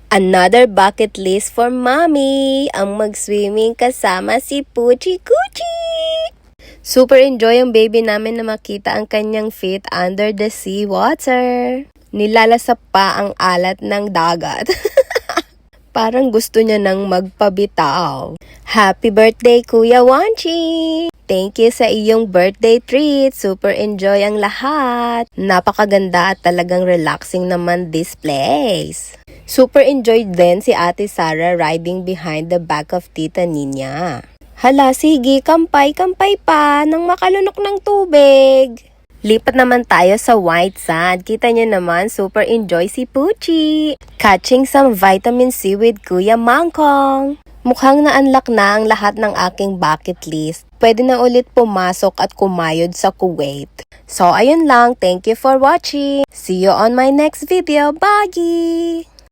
Another bucket list for mommy, ang mag-swimming kasama si Puchi Kuchi. Super enjoy ang baby namin na makita ang kanyang feet under the sea water. Nilalasap pa ang alat ng dagat. Parang gusto niya nang magpabitaw. Happy birthday, Kuya Wanchi! Thank you sa iyong birthday treat. Super enjoy ang lahat. Napakaganda at talagang relaxing naman this place. Super enjoyed din si Ate Sarah riding behind the back of Tita Nina. Hala, sige, kampay-kampay pa nang makalunok ng tubig. Lipat naman tayo sa white sand. Kita niyo naman, super enjoy si Puchi. Catching some vitamin C with Kuya Mangkong. Mukhang na-unlock na ang lahat ng aking bucket list. Pwede na ulit pumasok at kumayod sa Kuwait. So, ayun lang. Thank you for watching. See you on my next video. Bye!